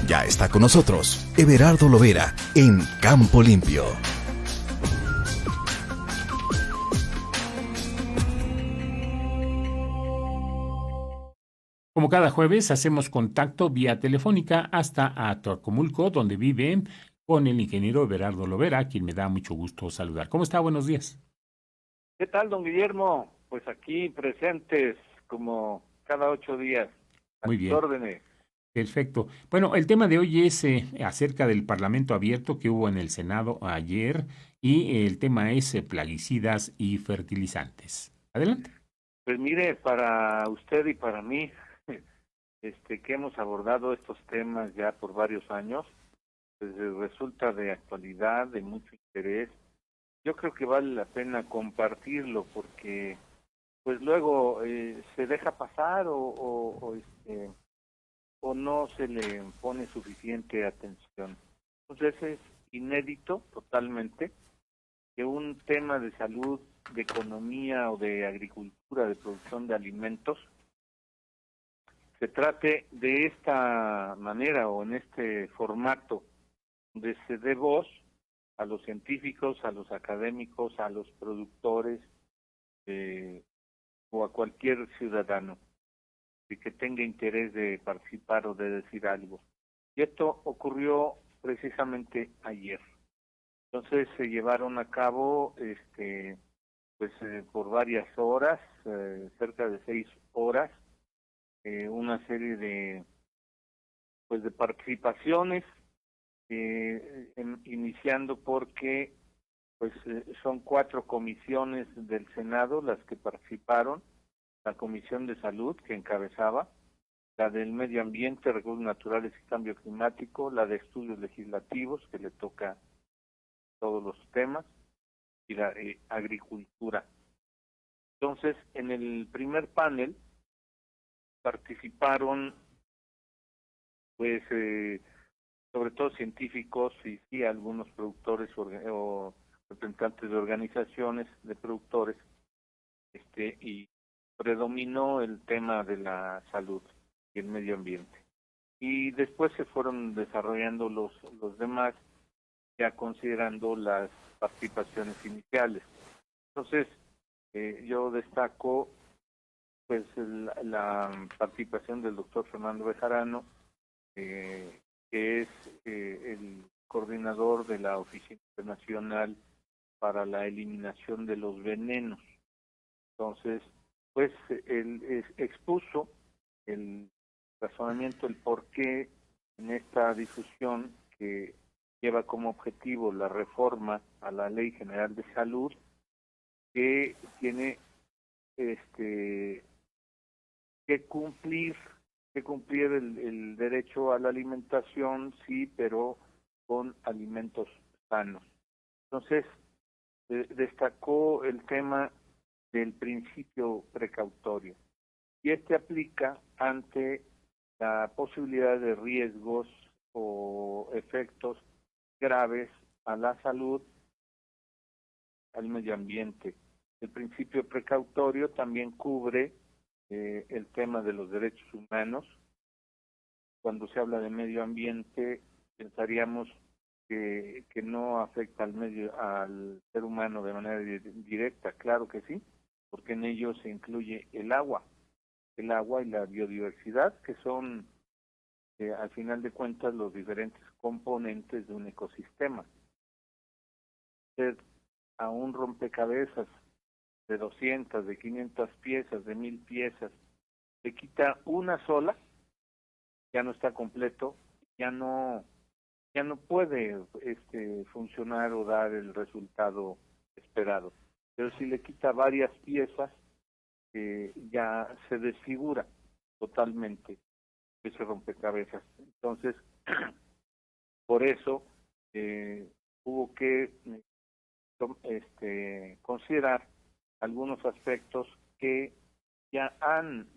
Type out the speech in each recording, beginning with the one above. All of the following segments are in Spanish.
Ya está con nosotros Everardo Lovera en Campo Limpio. Como cada jueves, hacemos contacto vía telefónica hasta Atlacomulco, donde vive con el ingeniero Everardo Lovera, a quien me da mucho gusto saludar. ¿Cómo está? Buenos días. ¿Qué tal, don Guillermo? Pues aquí presentes como cada 8 días, a Muy sus bien, órdenes. perfecto. Bueno, el tema de hoy es acerca del Parlamento abierto que hubo en el Senado ayer y el tema es plaguicidas y fertilizantes. Adelante. Pues mire, para usted y para mí, que hemos abordado estos temas ya por varios años, pues resulta de actualidad, de mucho interés. Yo creo que vale la pena compartirlo porque pues luego se deja pasar o no se le pone suficiente atención. Entonces es inédito totalmente que un tema de salud, de economía o de agricultura, de producción de alimentos, se trate de esta manera o en este formato, donde se dé voz a los científicos, a los académicos, a los productores o a cualquier ciudadano de que tenga interés de participar o de decir algo. Y esto ocurrió precisamente ayer. Entonces se llevaron a cabo por varias horas, cerca de 6 horas, una serie de participaciones, iniciando porque son 4 comisiones del Senado las que participaron: la Comisión de Salud, que encabezaba, la del Medio Ambiente, Recursos Naturales y Cambio Climático, la de Estudios Legislativos, que le toca todos los temas, y la Agricultura. Entonces, en el primer panel participaron, pues, sobre todo científicos y sí algunos productores o representantes de organizaciones de productores, y predominó el tema de la salud y el medio ambiente. Y después se fueron desarrollando los demás, ya considerando las participaciones iniciales. Entonces, yo destaco pues la participación del doctor Fernando Bejarano, que es el coordinador de la Oficina Internacional para la Eliminación de los Venenos. Entonces, pues él expuso el razonamiento, el por qué en esta difusión que lleva como objetivo la reforma a la Ley General de Salud, que tiene que cumplir el derecho a la alimentación, sí, pero con alimentos sanos. Entonces, destacó el tema del principio precautorio, y aplica ante la posibilidad de riesgos o efectos graves a la salud, al medio ambiente. El principio precautorio también cubre el tema de los derechos humanos. Cuando se habla de medio ambiente, pensaríamos que no afecta al ser humano de manera directa. Claro que sí, porque en ello se incluye el agua y la biodiversidad, que son al final de cuentas los diferentes componentes de un ecosistema. Usted a un rompecabezas de 200, de 500 piezas, de 1000 piezas, le quita una sola, ya no está completo, ya no puede funcionar o dar el resultado esperado. Pero si le quita varias piezas, ya se desfigura totalmente ese rompecabezas. Entonces, por eso hubo que considerar algunos aspectos que ya han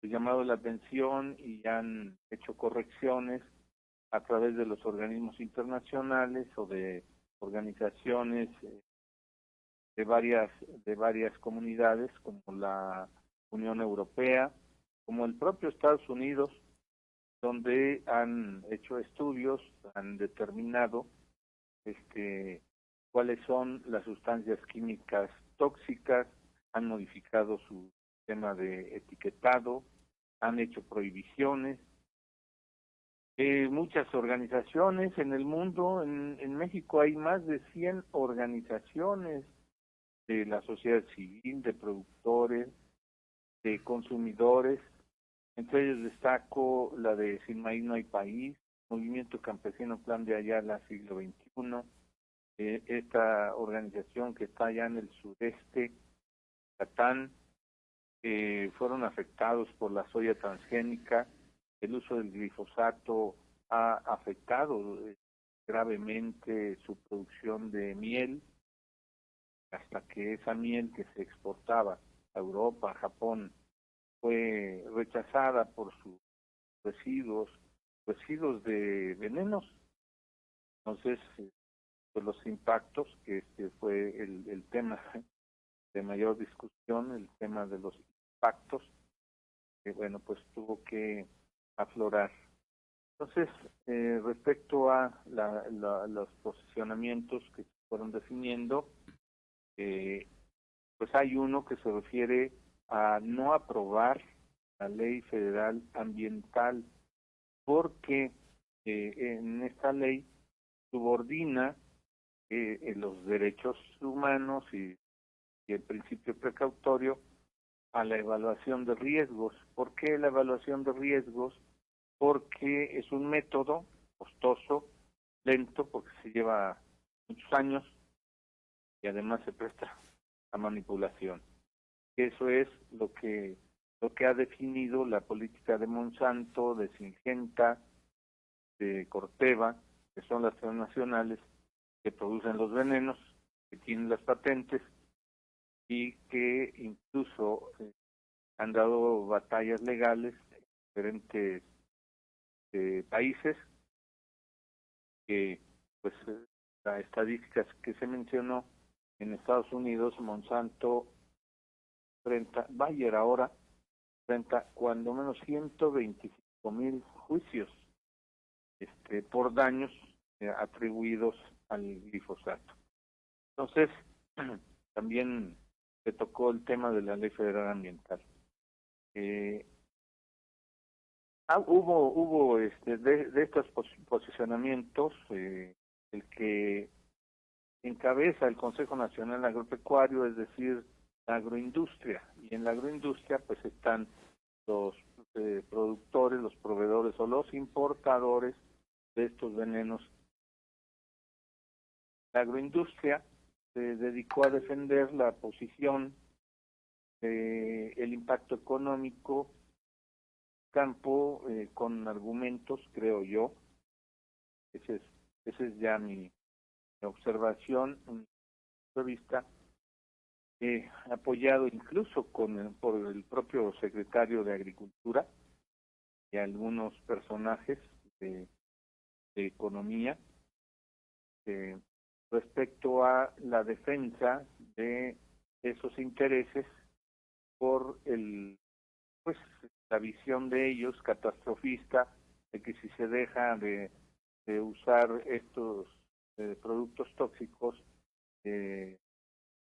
llamado la atención y han hecho correcciones a través de los organismos internacionales o de organizaciones de varias comunidades, como la Unión Europea, como el propio Estados Unidos, donde han hecho estudios, han determinado cuáles son las sustancias químicas tóxicas, han modificado su sistema de etiquetado, han hecho prohibiciones. Muchas organizaciones en el mundo, en México hay más de 100 organizaciones de la sociedad civil, de productores, de consumidores. Entre ellos destaco la de Sin Maíz No Hay País, Movimiento Campesino Plan de Ayala Siglo XXI, esta organización que está allá en el sureste, Catán, fueron afectados por la soya transgénica. El uso del glifosato ha afectado gravemente su producción de miel, hasta que esa miel que se exportaba a Europa, a Japón, fue rechazada por sus residuos de venenos. Entonces, pues los impactos, que fue el tema de mayor discusión, el tema de los impactos, que bueno, pues tuvo que aflorar. Entonces, respecto a los posicionamientos que se fueron definiendo, pues hay uno que se refiere a no aprobar la ley federal ambiental, porque en esta ley subordina los derechos humanos y el principio precautorio a la evaluación de riesgos. ¿Por qué la evaluación de riesgos? Porque es un método costoso, lento, porque se lleva muchos años y además se presta a manipulación. Eso es lo que ha definido la política de Monsanto, de Syngenta, de Corteva, que son las transnacionales que producen los venenos, que tienen las patentes y que incluso han dado batallas legales en diferentes países, que pues las estadísticas que se mencionó en Estados Unidos, Monsanto Bayer ahora enfrenta cuando menos 125,000 juicios por daños atribuidos al glifosato. Entonces, también se tocó el tema de la Ley Federal Ambiental. Hubo de estos posicionamientos, el que encabeza el Consejo Nacional Agropecuario, es decir, la agroindustria, y en la agroindustria pues están los productores, los proveedores o los importadores de estos venenos. La agroindustria se dedicó a defender la posición del impacto económico campo con argumentos, creo yo. Esa es ya mi observación, mi punto de vista, apoyado incluso por el propio secretario de Agricultura y algunos personajes de economía, respecto a la defensa de esos intereses por la visión de ellos catastrofista de que si se deja de usar estos productos tóxicos,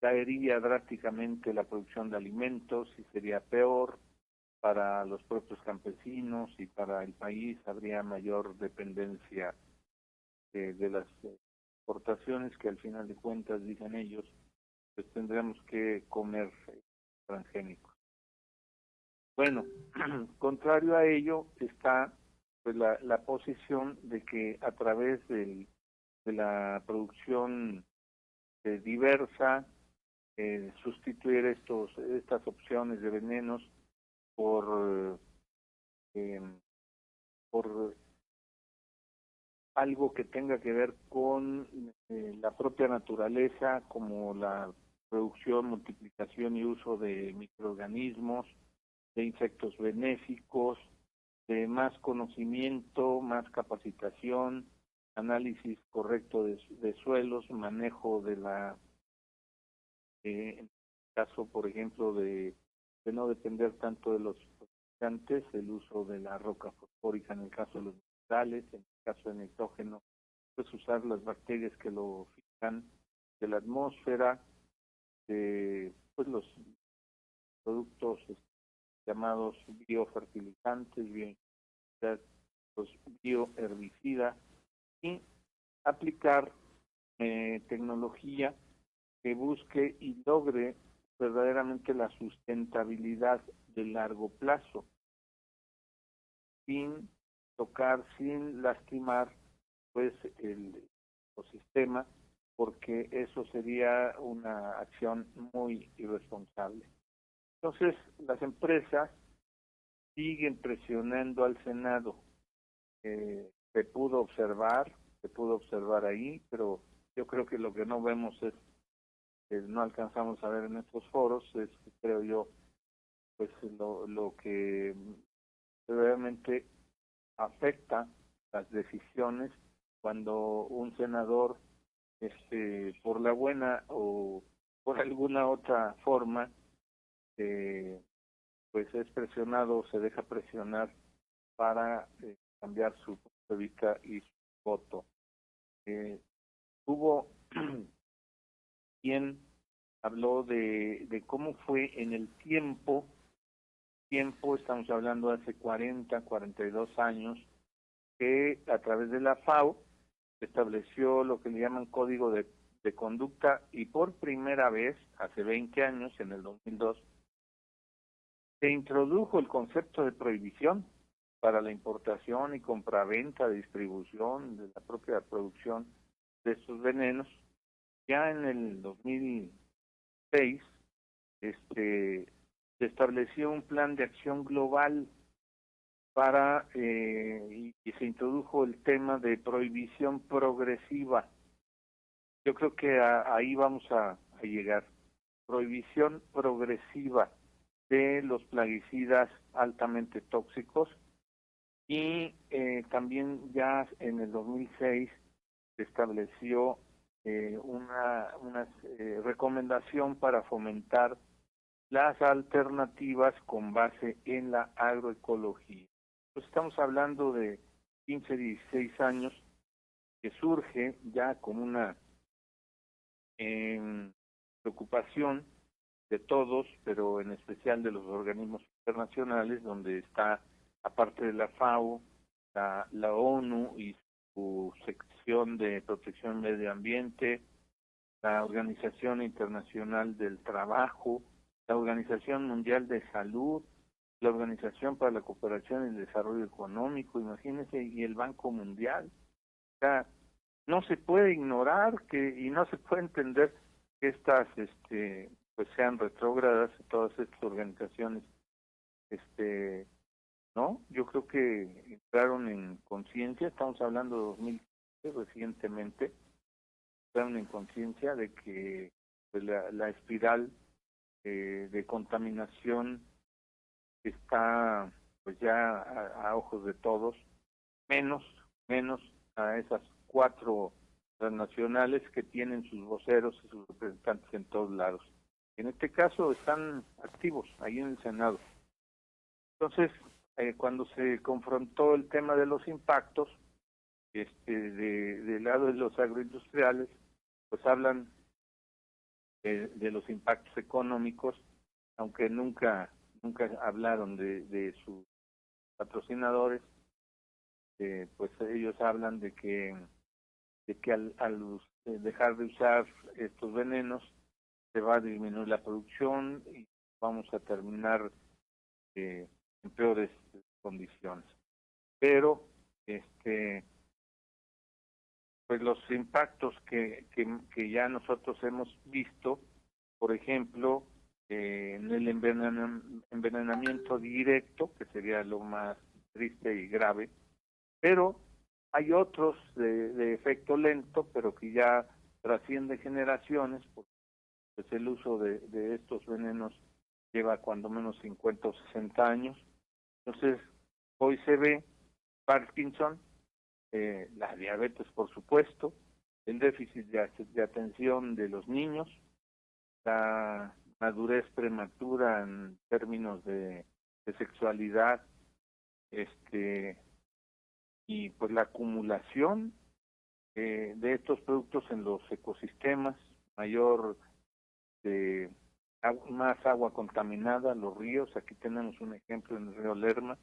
caería drásticamente la producción de alimentos y sería peor para los propios campesinos y para el país. Habría mayor dependencia de las exportaciones, que al final de cuentas, dicen ellos, pues tendremos que comer transgénicos. Bueno, contrario a ello está pues la posición de que a través de la producción diversa, sustituir estas opciones de venenos por algo que tenga que ver con la propia naturaleza, como la producción, multiplicación y uso de microorganismos, de insectos benéficos, de más conocimiento, más capacitación, análisis correcto de suelos, manejo de en el caso, por ejemplo, de no depender tanto de los fertilizantes, el uso de la roca fosfórica en el caso de los minerales, en el caso del nitrógeno, pues usar las bacterias que lo fijan de la atmósfera, pues los productos llamados biofertilizantes, los bioherbicidas, y aplicar tecnología que busque y logre verdaderamente la sustentabilidad de largo plazo, sin tocar, sin lastimar pues el ecosistema, porque eso sería una acción muy irresponsable. Entonces, las empresas siguen presionando al Senado. Se pudo observar ahí, pero yo creo que lo que no vemos es, no alcanzamos a ver en estos foros, es, creo yo, pues lo que realmente afecta las decisiones cuando un senador, por la buena o por alguna otra forma, pues es presionado, se deja presionar para cambiar su punto de vista y su voto. Hubo quien habló de cómo fue en el tiempo, estamos hablando de hace 42 años, que a través de la FAO se estableció lo que le llaman código de conducta, y por primera vez, hace 20 años, en el 2002, se introdujo el concepto de prohibición para la importación y compraventa, distribución de la propia producción de estos venenos. Ya en el 2006 se estableció un plan de acción global para y se introdujo el tema de prohibición progresiva. Yo creo que ahí vamos a llegar. Prohibición progresiva de los plaguicidas altamente tóxicos, y también ya en el 2006 se estableció una recomendación para fomentar las alternativas con base en la agroecología. Pues estamos hablando de 15, 16 años que surge ya con una preocupación de todos, pero en especial de los organismos internacionales, donde está, aparte de la FAO, la ONU y su sección de protección del medio ambiente, la Organización Internacional del Trabajo, la Organización Mundial de Salud, la Organización para la Cooperación y el Desarrollo Económico, imagínense, y el Banco Mundial. O sea, no se puede ignorar y no se puede entender que estas pues sean retrógradas todas estas organizaciones. No, yo creo que entraron en conciencia, estamos hablando de 2015 recientemente, entraron en conciencia de que pues, la espiral de contaminación está pues ya a ojos de todos, menos a esas 4 transnacionales que tienen sus voceros y sus representantes en todos lados. En este caso están activos ahí en el Senado. Entonces, cuando se confrontó el tema de los impactos, del lado de los agroindustriales, pues hablan de los impactos económicos, aunque nunca hablaron de sus patrocinadores. Pues ellos hablan de que al dejar de usar estos venenos se va a disminuir la producción y vamos a terminar en peores condiciones. Pero pues los impactos que ya nosotros hemos visto, por ejemplo, en el envenenamiento directo, que sería lo más triste y grave, pero hay otros de efecto lento, pero que ya trasciende generaciones, porque pues el uso de estos venenos lleva cuando menos 50 o 60 años. Entonces, hoy se ve Parkinson, la diabetes, por supuesto, el déficit de atención de los niños, la madurez prematura en términos de de sexualidad, y pues la acumulación de estos productos en los ecosistemas, mayor más agua contaminada, los ríos, aquí tenemos un ejemplo en el río Lerma,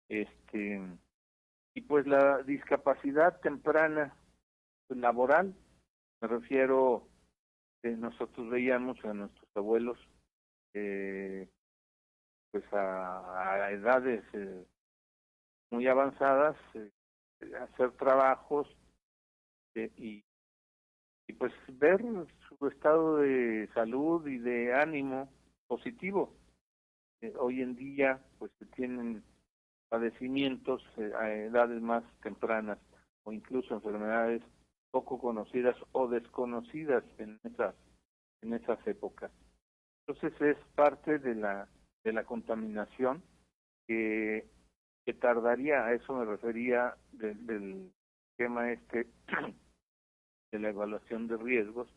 y pues la discapacidad temprana laboral, me refiero, nosotros veíamos a nuestros abuelos pues a edades muy avanzadas hacer trabajos y pues ver su estado de salud y de ánimo positivo. Hoy en día pues se tienen padecimientos a edades más tempranas o incluso enfermedades poco conocidas o desconocidas en esas épocas. Entonces es parte de la contaminación que tardaría, a eso me refería del esquema de la evaluación de riesgos,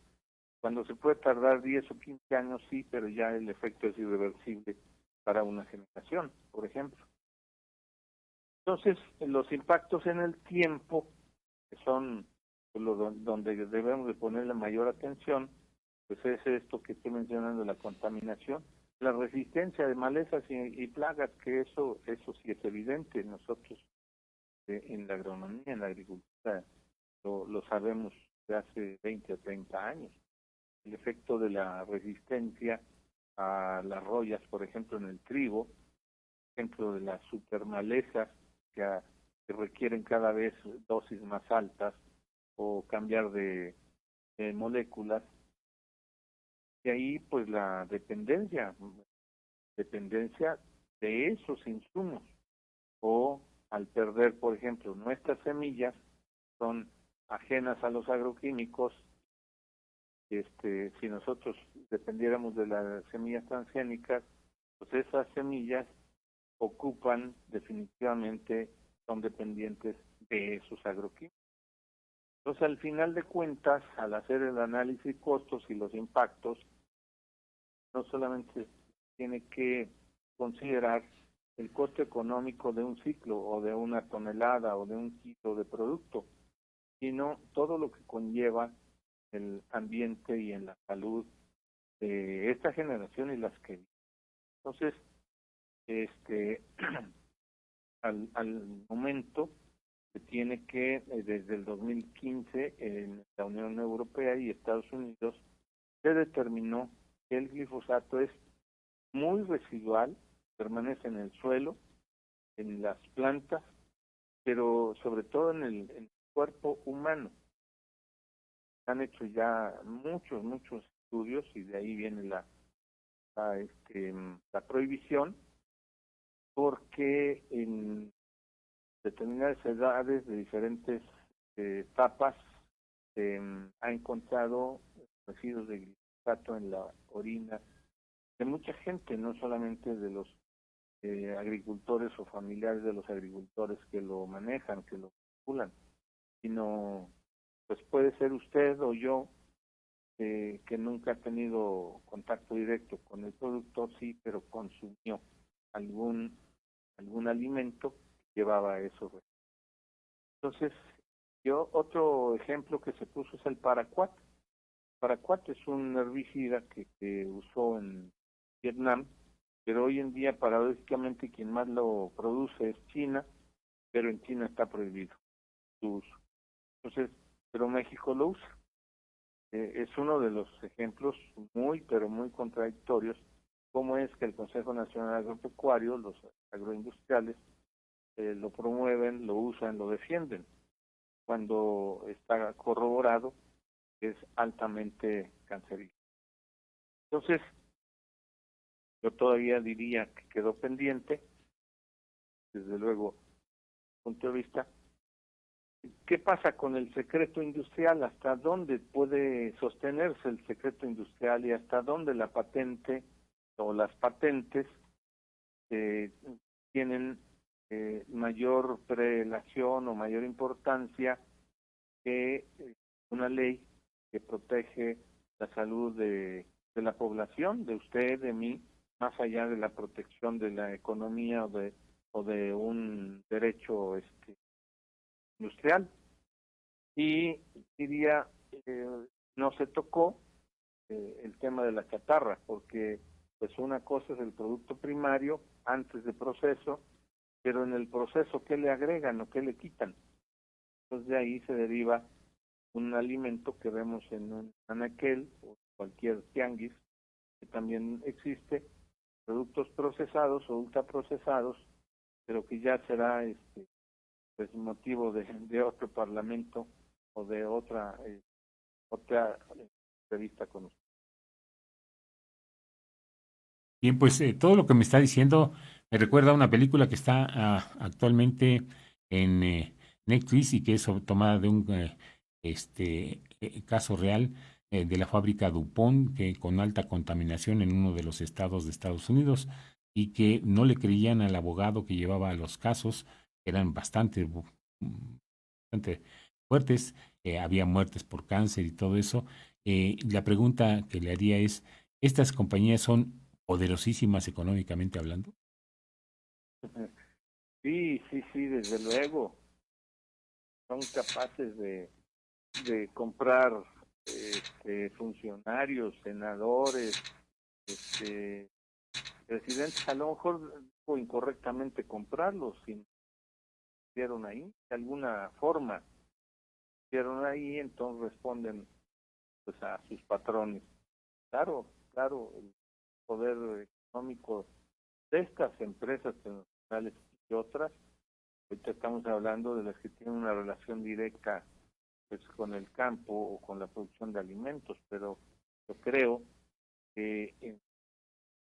cuando se puede tardar 10 o 15 años, sí, pero ya el efecto es irreversible para una generación, por ejemplo. Entonces, los impactos en el tiempo, que son donde debemos de poner la mayor atención, pues es esto que estoy mencionando, la contaminación, la resistencia de malezas y plagas, que eso sí es evidente. Nosotros en la agronomía, en la agricultura, lo sabemos de hace 20 o 30 años. El efecto de la resistencia a las rollas, por ejemplo, en el trigo, ejemplo de las supermalezas que requieren cada vez dosis más altas o cambiar de moléculas. Y ahí pues la dependencia de esos insumos, o al perder, por ejemplo, nuestras semillas son ajenas a los agroquímicos. Si nosotros dependiéramos de las semillas transgénicas, pues esas semillas ocupan definitivamente, son dependientes de esos agroquímicos. Entonces, al final de cuentas, al hacer el análisis costos y los impactos, no solamente tiene que considerar el costo económico de un ciclo o de una tonelada o de un kilo de producto, sino todo lo que conlleva el ambiente y en la salud de esta generación y las que vienen. Entonces, al momento se tiene que, desde el 2015, en la Unión Europea y Estados Unidos, se determinó que el glifosato es muy residual, permanece en el suelo, en las plantas, pero sobre todo en el cuerpo humano. Han hecho ya muchos estudios y de ahí viene la prohibición, porque en determinadas edades de diferentes etapas ha encontrado residuos de glifosato en la orina de mucha gente, no solamente de los agricultores o familiares de los agricultores que lo manejan, que lo calculan, sino pues puede ser usted o yo que nunca ha tenido contacto directo con el productor, sí, pero consumió algún alimento que llevaba eso. Entonces, otro ejemplo que se puso es el paraquat. Paraquat es un herbicida que usó en Vietnam, pero hoy en día paradójicamente quien más lo produce es China, pero en China está prohibido su uso. Entonces, pero México lo usa. Es uno de los ejemplos pero muy contradictorios, cómo es que el Consejo Nacional Agropecuario, los agroindustriales, lo promueven, lo usan, lo defienden, cuando está corroborado que es altamente cancerígeno. Entonces, yo todavía diría que quedó pendiente, desde luego, desde mi punto de vista, ¿qué pasa con el secreto industrial? ¿Hasta dónde puede sostenerse el secreto industrial y hasta dónde la patente o las patentes tienen mayor prelación o mayor importancia que una ley que protege la salud de la población, de usted, de mí, más allá de la protección de la economía o de un derecho industrial. Y diría, no se tocó el tema de la chatarra, porque pues una cosa es el producto primario antes de proceso, pero en el proceso, ¿qué le agregan o qué le quitan? Entonces de ahí se deriva un alimento que vemos en un anaquel o cualquier tianguis, que también existe, productos procesados o ultraprocesados, pero que ya será pues motivo de otro parlamento o de otra entrevista con usted. Bien, pues todo lo que me está diciendo me recuerda a una película que está actualmente en Netflix y que es tomada de un caso real de la fábrica DuPont, que con alta contaminación en uno de los estados de Estados Unidos, y que no le creían al abogado que llevaba los casos, que eran bastante fuertes, había muertes por cáncer y todo eso. La pregunta que le haría es, ¿estas compañías son poderosísimas económicamente hablando? Sí, sí, sí, desde luego. Son capaces de comprar funcionarios, senadores, presidentes, a lo mejor o incorrectamente comprarlos, si hicieron ahí, de alguna forma hicieron ahí, entonces responden pues a sus patrones. Claro, claro, el poder económico de estas empresas transnacionales y otras, ahorita estamos hablando de las que tienen una relación directa pues con el campo o con la producción de alimentos, pero yo creo que el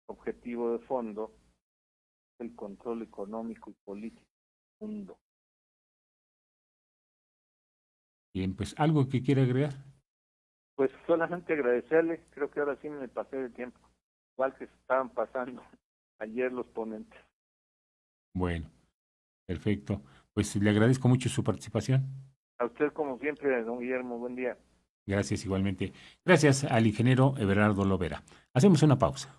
objetivo de fondo es el control económico y político del mundo. Bien, pues algo que quiera agregar. Pues solamente agradecerle, creo que ahora sí me pasé de tiempo, igual que se estaban pasando ayer los ponentes. Bueno, perfecto. Pues le agradezco mucho su participación. A usted como siempre, don Guillermo, buen día. Gracias igualmente. Gracias al ingeniero Everardo Lovera. Hacemos una pausa.